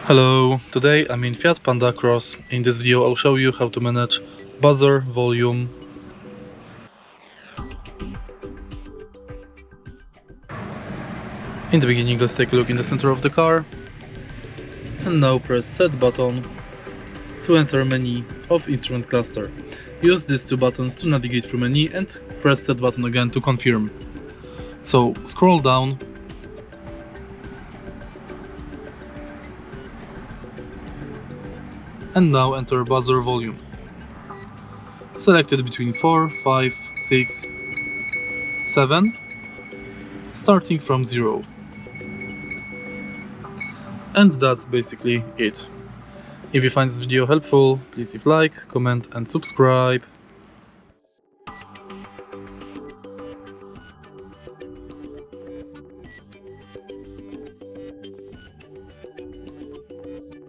Hello, today I'm in Fiat Panda Cross. In this video I'll show you how to manage buzzer, volume. In the beginning, let's take a look in the center of the car. And now press set button to enter menu of instrument cluster. Use these two buttons to navigate through menu and press set button again to confirm. So scroll down and now enter buzzer volume. Select it between 4, 5, 6, 7, starting from 0. And that's basically it. If you find this video helpful, please leave a like, comment and subscribe.